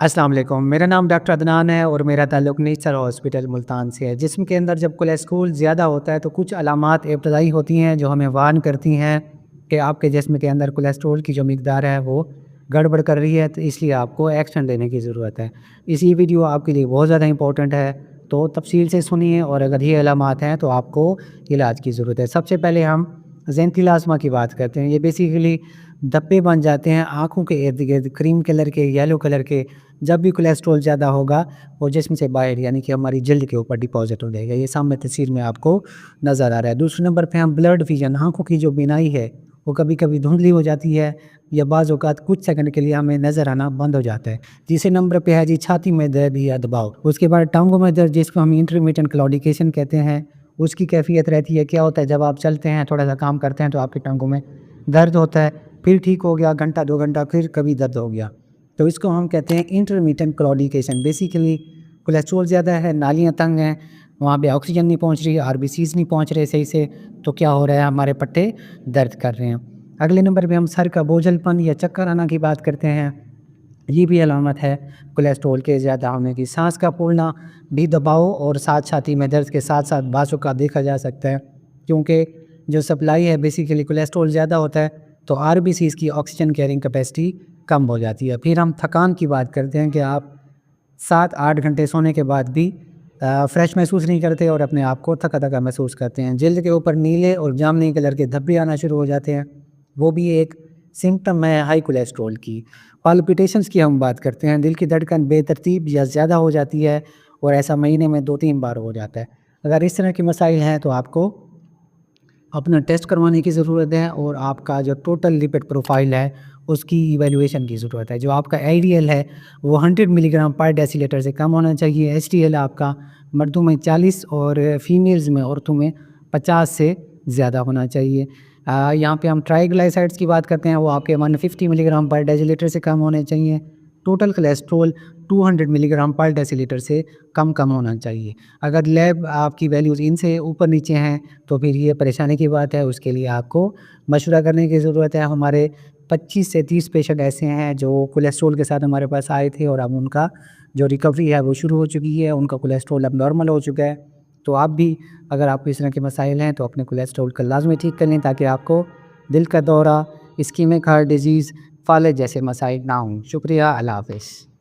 अस्सलाम वालेकुम। मेरा नाम डॉक्टर अदनान है और मेरा ताल्लुक़ नेचर हॉस्पिटल मुल्तान से है। जिस्म के अंदर जब कोलेस्ट्रॉल ज़्यादा होता है तो कुछ अलामात इब्तदाई होती हैं जो हमें वार्न करती हैं कि आपके जिस्म के अंदर कोलेस्ट्रॉल की जो मिक़दार है वो गड़बड़ कर रही है, तो इसलिए आपको एक्शन लेने की ज़रूरत है। इसी वीडियो आपके लिए बहुत ज़्यादा इंपॉर्टेंट है, तो तफ़सील से सुनिए और अगर ये अलामात हैं तो आपको इलाज की ज़रूरत है। सबसे पहले हम ज़ेंथिलाज़मा की बात करते हैं। ये बेसिकली धब्बे बन जाते हैं आँखों के इर्द-गिर्द, क्रीम कलर के, येलो कलर के। जब भी कोलेस्ट्रॉल ज़्यादा होगा वो जिस्म से बाहर यानी कि हमारी जल्द के ऊपर डिपॉज़िट हो जाएगा। ये सामने तस्वीर में आपको नज़र आ रहा है। दूसरे नंबर पे हम ब्लड विज़न, आँखों की जो बीनाई है वो कभी-कभी धुंधली हो जाती है या बाज़ औक़ात कुछ सेकंड के लिए हमें नज़र आना बंद हो जाता है। तीसरे नंबर पे है जी छाती में दर्द या दबाव। उसके बाद टाँगों में दर्द जिसको हम इंटरमिटेंट क्लॉडिकेशन कहते हैं, उसकी कैफ़ियत रहती है। क्या होता है जब आप चलते हैं, थोड़ा-सा काम करते हैं तो आपकी टाँगों में दर्द होता है, फिर ठीक हो गया, घंटा 2 घंटा फिर कभी दर्द हो गया। तो इसको हम कहते हैं इंटरमिटेंट क्लॉडिकेशन। बेसिकली कोलेस्ट्रॉल ज़्यादा है, नालियाँ तंग हैं, वहाँ पे ऑक्सीजन नहीं पहुँच रही, आरबीसीज़ नहीं पहुँच रहे सही से, तो क्या हो रहा है हमारे पट्टे दर्द कर रहे हैं। अगले नंबर पे हम सर का बोझलपन या चक्कर आना की बात करते हैं। ये भी अलामत है कोलेस्ट्रॉल के ज़्यादा होने की। सांस का फूलना भी दबाव और साथ छाती में दर्द के साथ-साथ बाज़ औक़ात देखा जा सकता है, क्योंकि जो सप्लाई है बेसिकली कोलेस्ट्रॉल ज़्यादा होता है तो आरबीसीज़ की ऑक्सीजन कैरिंग कैपेसिटी कम हो जाती है। फिर हम थकान की बात करते हैं कि आप 7-8 घंटे सोने के बाद भी फ्रेश महसूस नहीं करते और अपने आप को थका-थका महसूस करते हैं। जल्द के ऊपर नीले और जामुनी कलर के धब्बे आना शुरू हो जाते हैं, वो भी एक सिम्पटम है हाई कोलेस्ट्रॉल की। पाल्पिटेशंस की हम बात करते हैं, दिल की धड़कन बेतरतीब या ज़्यादा हो जाती है और ऐसा महीने में 2-3 बार हो जाता है। अगर इस तरह के मसाइल हैं तो आपको अपना टेस्ट करवाने की ज़रूरत है और आपका जो टोटल लिपिड प्रोफाइल है उसकी इवैल्यूएशन की ज़रूरत है। जो आपका एलडीएल है वो 100 मिलीग्राम पर डेसीलीटर से कम होना चाहिए। एचडीएल आपका मर्दों में 40 और फीमेल्स में, औरतों में 50 से ज़्यादा होना चाहिए। यहाँ पे हम ट्राइग्लिसराइड्स की बात करते हैं, वो आपके 150 मिलीग्राम पर डेसीलीटर से कम होने चाहिए। टोटल कोलेस्ट्रॉल 200 मिलीग्राम पर डेसीलीटर से कम होना चाहिए। अगर लैब आपकी वैल्यूज़ इनसे ऊपर नीचे हैं तो फिर ये परेशानी की बात है, उसके लिए आपको मशवरा करने की ज़रूरत है। हमारे 25 से 30 पेशेंट ऐसे हैं जो कोलेस्ट्रॉल के साथ हमारे पास आए थे और अब उनका जो रिकवरी है वो शुरू हो चुकी है, उनका कोलेस्ट्रॉल अब नॉर्मल हो चुका है। तो आप भी अगर आपको इस तरह के मसाइल हैं तो अपने कोलेस्ट्रॉल को लाज़मी ठीक कर लें ताकि आपको दिल का दौरा, इस्कीमिक हार्ट डिज़ीज़, फालज जैसे मसाइल ना हों। शुक्रिया, अल्लाह हाफ़िज़।